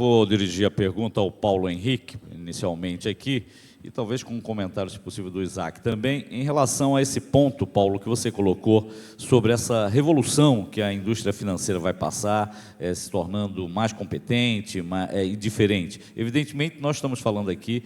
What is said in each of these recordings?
vou dirigir a pergunta ao Paulo Henrique, inicialmente aqui, e talvez com um comentário, se possível, do Isaac também, em relação a esse ponto, Paulo, que você colocou sobre essa revolução que a indústria financeira vai passar, se tornando mais competente e diferente. Evidentemente, nós estamos falando aqui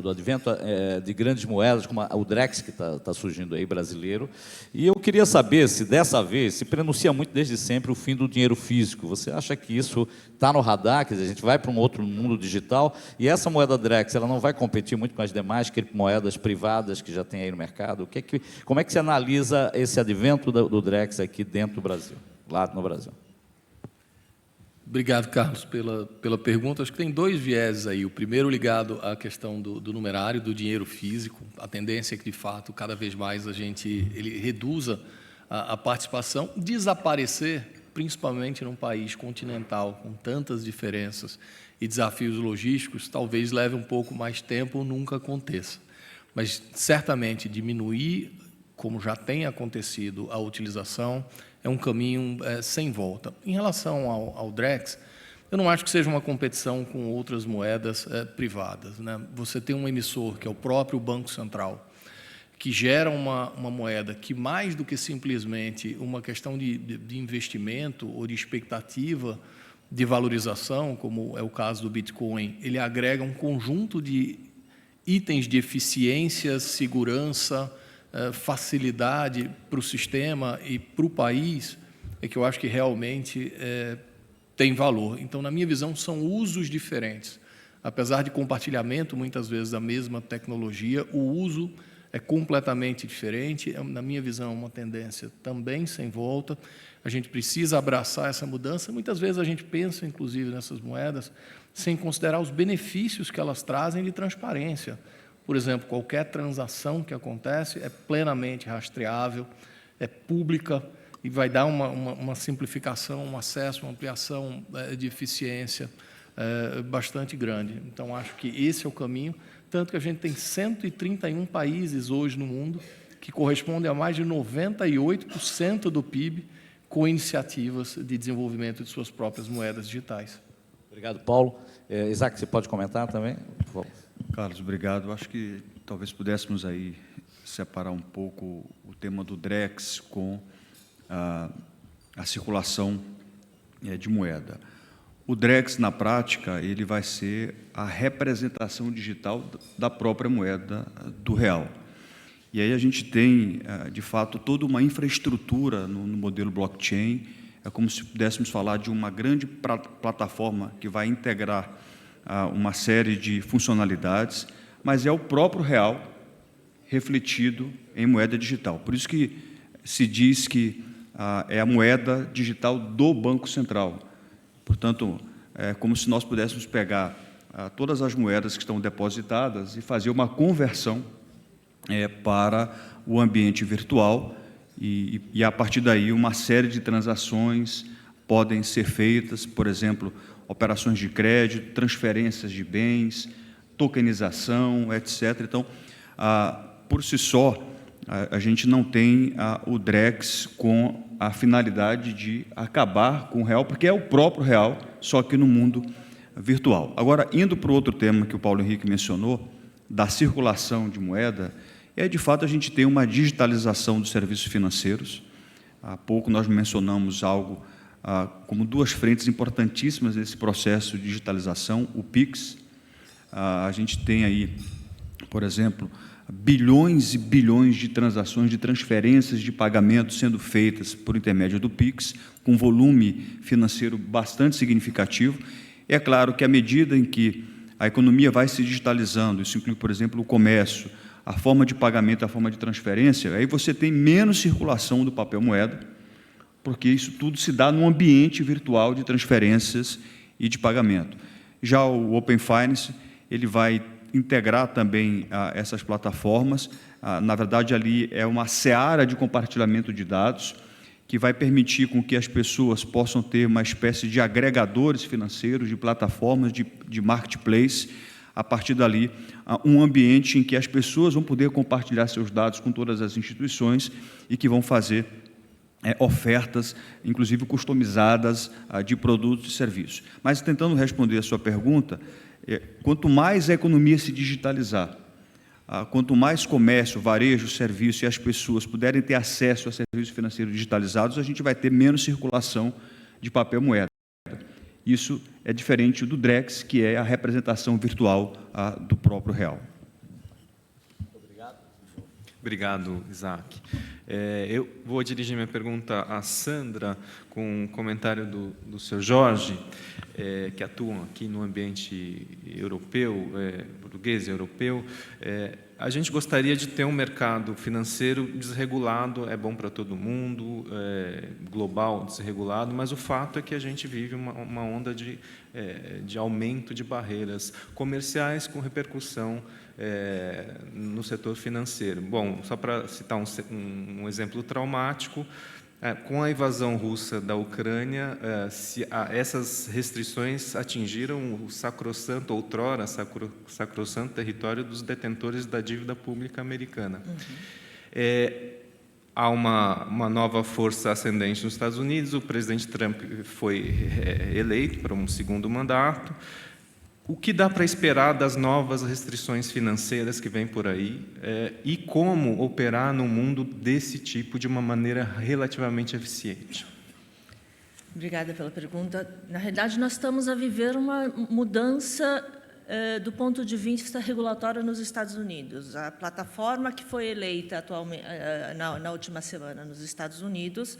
do advento de grandes moedas, como o Drex, que está surgindo aí, brasileiro, e eu queria saber se dessa vez, se prenuncia muito desde sempre o fim do dinheiro físico. Você acha que isso está no radar, quer dizer, a gente vai para um outro mundo digital, e essa moeda Drex, ela não vai competir muito com as demais criptomoedas privadas que já tem aí no mercado? Como é que se analisa esse advento do Drex aqui dentro do Brasil, lá no Brasil? Obrigado, Carlos, pela pergunta. Acho que tem dois vieses aí. O primeiro ligado à questão do numerário, do dinheiro físico. A tendência é que, de fato, cada vez mais ele reduza a participação, desaparecer, principalmente num país continental, com tantas diferenças e desafios logísticos, talvez leve um pouco mais tempo ou nunca aconteça. Mas, certamente, diminuir, como já tem acontecido, a utilização é um caminho sem volta. Em relação ao Drex, eu não acho que seja uma competição com outras moedas privadas, né? Você tem um emissor, que é o próprio Banco Central, que gera uma moeda que, mais do que simplesmente uma questão de investimento ou de expectativa de valorização, como é o caso do Bitcoin, ele agrega um conjunto de itens de eficiência, segurança, facilidade para o sistema e para o país, é que eu acho que realmente tem valor. Então, na minha visão, são usos diferentes. Apesar de compartilhamento, muitas vezes, da mesma tecnologia, o uso é completamente diferente. Na minha visão, é uma tendência também sem volta. A gente precisa abraçar essa mudança. Muitas vezes a gente pensa, inclusive, nessas moedas, sem considerar os benefícios que elas trazem de transparência. Por exemplo, qualquer transação que acontece é plenamente rastreável, é pública e vai dar uma simplificação, um acesso, uma ampliação de eficiência bastante grande. Então, acho que esse é o caminho, tanto que a gente tem 131 países hoje no mundo, que correspondem a mais de 98% do PIB, com iniciativas de desenvolvimento de suas próprias moedas digitais. Obrigado, Paulo. Isaac, você pode comentar também? Por favor. Carlos, obrigado. Acho que talvez pudéssemos aí separar um pouco o tema do Drex com a circulação de moeda. O Drex, na prática, ele vai ser a representação digital da própria moeda do real. E aí a gente tem, de fato, toda uma infraestrutura no modelo blockchain. É como se pudéssemos falar de uma grande plataforma que vai integrar uma série de funcionalidades, mas é o próprio real refletido em moeda digital. Por isso que se diz que é a moeda digital do Banco Central. Portanto, é como se nós pudéssemos pegar todas as moedas que estão depositadas e fazer uma conversão para o ambiente virtual e, a partir daí, uma série de transações podem ser feitas, por exemplo, operações de crédito, transferências de bens, tokenização, etc. Então, por si só, a gente não tem o Drex com a finalidade de acabar com o real, porque é o próprio real, só que no mundo virtual. Agora, indo para o outro tema que o Paulo Henrique mencionou, da circulação de moeda, de fato, a gente tem uma digitalização dos serviços financeiros. Há pouco nós mencionamos algo como duas frentes importantíssimas nesse processo de digitalização, o PIX. A gente tem aí, por exemplo, bilhões e bilhões de transações, de transferências de pagamento sendo feitas por intermédio do PIX, com volume financeiro bastante significativo. É claro que, à medida em que a economia vai se digitalizando, isso inclui, por exemplo, o comércio, a forma de pagamento, a forma de transferência, aí você tem menos circulação do papel moeda, porque isso tudo se dá num ambiente virtual de transferências e de pagamento. Já o Open Finance, ele vai integrar também essas plataformas. Na verdade, ali é uma seara de compartilhamento de dados que vai permitir com que as pessoas possam ter uma espécie de agregadores financeiros, de plataformas, de marketplace, a partir dali, um ambiente em que as pessoas vão poder compartilhar seus dados com todas as instituições e que vão fazer ofertas, inclusive customizadas, de produtos e serviços. Mas, tentando responder a sua pergunta, quanto mais a economia se digitalizar, quanto mais comércio, varejo, serviço e as pessoas puderem ter acesso a serviços financeiros digitalizados, a gente vai ter menos circulação de papel moeda. Isso é diferente do Drex, que é a representação virtual do próprio real. Obrigado, Isaac. Eu vou dirigir minha pergunta à Sandra, com um comentário do Sr. Jorge, que atuam aqui no ambiente europeu, português e europeu. A gente gostaria de ter um mercado financeiro desregulado, é bom para todo mundo, global, desregulado, mas o fato é que a gente vive uma onda de aumento de barreiras comerciais com repercussão no setor financeiro. Bom, só para citar um exemplo traumático, com a invasão russa da Ucrânia, essas restrições atingiram o sacrossanto, outrora sacrossanto território dos detentores da dívida pública americana. Há uma nova força ascendente nos Estados Unidos, o presidente Trump foi eleito para um segundo mandato. O que dá para esperar das novas restrições financeiras que vêm por aí e como operar no mundo desse tipo de uma maneira relativamente eficiente? Obrigada pela pergunta. Na realidade, nós estamos a viver uma mudança do ponto de vista regulatório nos Estados Unidos. A plataforma que foi eleita atualmente, na última semana nos Estados Unidos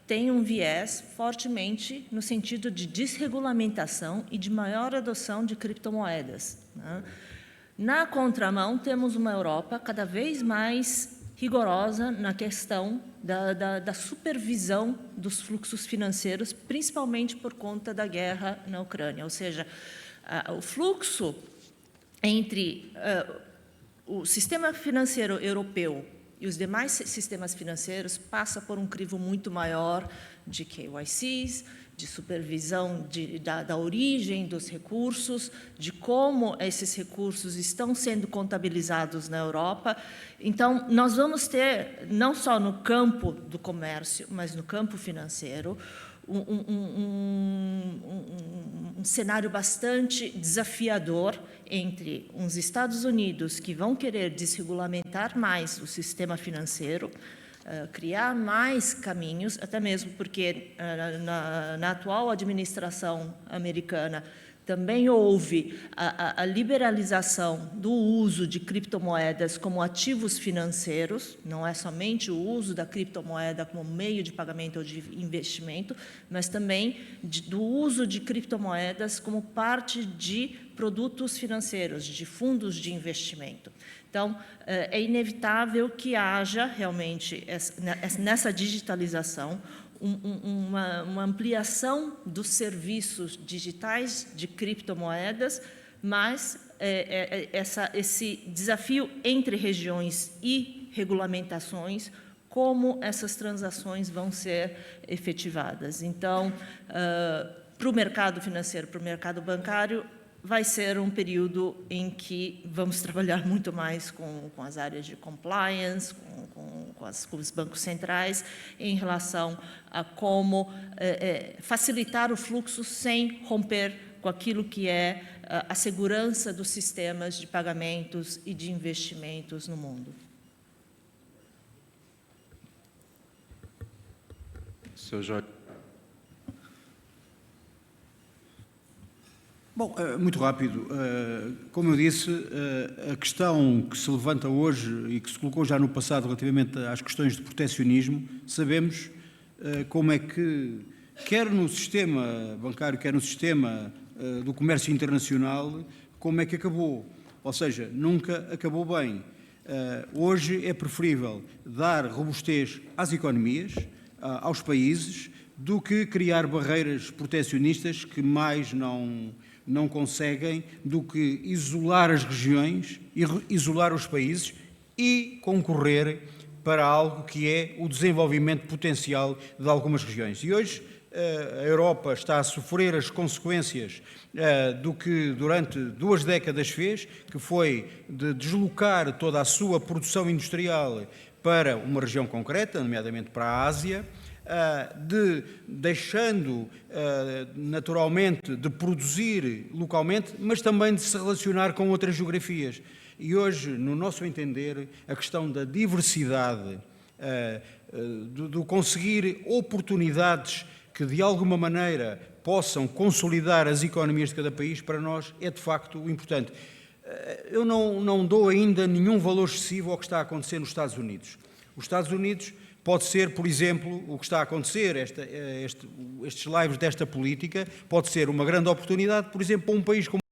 tem um viés fortemente no sentido de desregulamentação e de maior adoção de criptomoedas, né? Na contramão, temos uma Europa cada vez mais rigorosa na questão da supervisão dos fluxos financeiros, principalmente por conta da guerra na Ucrânia. Ou seja, o fluxo entre o sistema financeiro europeu e os demais sistemas financeiros passa por um crivo muito maior de KYCs, de supervisão da origem dos recursos, de como esses recursos estão sendo contabilizados na Europa. Então, nós vamos ter, não só no campo do comércio, mas no campo financeiro, um cenário bastante desafiador entre os Estados Unidos, que vão querer desregulamentar mais o sistema financeiro, criar mais caminhos, até mesmo porque na atual administração americana também houve a liberalização do uso de criptomoedas como ativos financeiros, não é somente o uso da criptomoeda como meio de pagamento ou de investimento, mas também do uso de criptomoedas como parte de produtos financeiros, de fundos de investimento. Então, é inevitável que haja realmente, nessa digitalização, uma ampliação dos serviços digitais de criptomoedas, mas esse desafio entre regiões e regulamentações, como essas transações vão ser efetivadas. Então, para o mercado financeiro, para o mercado bancário, vai ser um período em que vamos trabalhar muito mais com as áreas de compliance, com os bancos centrais, em relação a como facilitar o fluxo sem romper com aquilo que é a segurança dos sistemas de pagamentos e de investimentos no mundo. Sr. Jorge. Bom, muito rápido. Como eu disse, a questão que se levanta hoje e que se colocou já no passado relativamente às questões de protecionismo, sabemos como é que, quer no sistema bancário, quer no sistema do comércio internacional, como é que acabou. Ou seja, nunca acabou bem. Hoje é preferível dar robustez às economias, aos países, do que criar barreiras protecionistas que mais não conseguem do que isolar as regiões, isolar os países e concorrer para algo que é o desenvolvimento potencial de algumas regiões. E hoje a Europa está a sofrer as consequências do que durante 2 décadas fez, que foi de deslocar toda a sua produção industrial para uma região concreta, nomeadamente para a Ásia, deixando naturalmente de produzir localmente, mas também de se relacionar com outras geografias. E hoje, no nosso entender, a questão da diversidade, do conseguir oportunidades que de alguma maneira possam consolidar as economias de cada país, para nós é de facto importante. Eu não dou ainda nenhum valor excessivo ao que está a acontecer nos Estados Unidos. Os Estados Unidos pode ser, por exemplo, o que está a acontecer, estes lives desta política, pode ser uma grande oportunidade, por exemplo, para um país como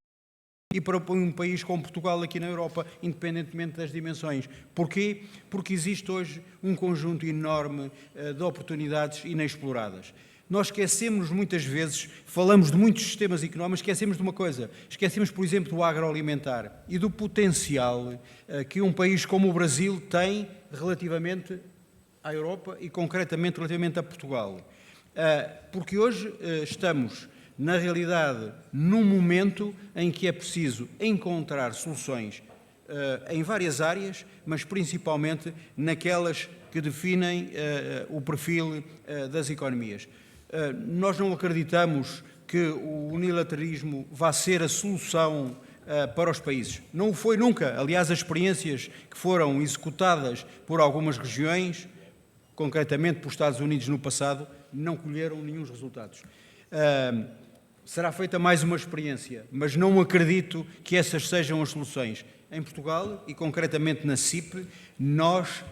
e para um país como Portugal aqui na Europa, independentemente das dimensões. Porquê? Porque existe hoje um conjunto enorme de oportunidades inexploradas. Nós esquecemos muitas vezes, falamos de muitos sistemas económicos, esquecemos de uma coisa, esquecemos, por exemplo, do agroalimentar e do potencial que um país como o Brasil tem relativamente à Europa e concretamente relativamente a Portugal. Porque hoje estamos, na realidade, num momento em que é preciso encontrar soluções em várias áreas, mas principalmente naquelas que definem o perfil das economias. Nós não acreditamos que o unilateralismo vá ser a solução para os países. Não o foi nunca. Aliás, as experiências que foram executadas por algumas regiões, concretamente pelos Estados Unidos no passado, não colheram nenhum resultados. Será feita mais uma experiência, mas não acredito que essas sejam as soluções. Em Portugal, e concretamente na CIP, nós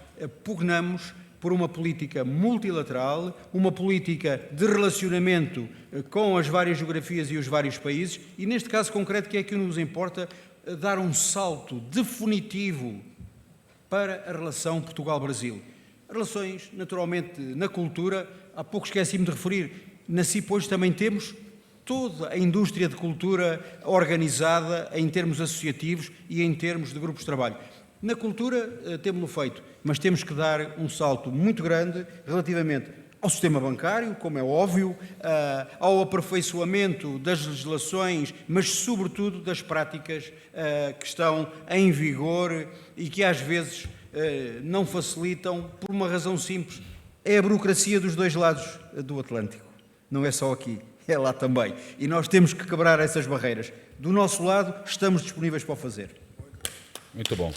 pugnamos por uma política multilateral, uma política de relacionamento com as várias geografias e os vários países, e neste caso concreto, que é que nos importa, dar um salto definitivo para a relação Portugal-Brasil. Relações, naturalmente, na cultura, há pouco esqueci-me de referir, na CIP hoje também temos toda a indústria de cultura organizada em termos associativos e em termos de grupos de trabalho. Na cultura temos-lo feito, mas temos que dar um salto muito grande relativamente ao sistema bancário, como é óbvio, ao aperfeiçoamento das legislações, mas sobretudo das práticas que estão em vigor e que às vezes não facilitam por uma razão simples. É a burocracia dos dois lados do Atlântico, não é só aqui. É lá também. E nós temos que quebrar essas barreiras. Do nosso lado, estamos disponíveis para o fazer. Muito bom.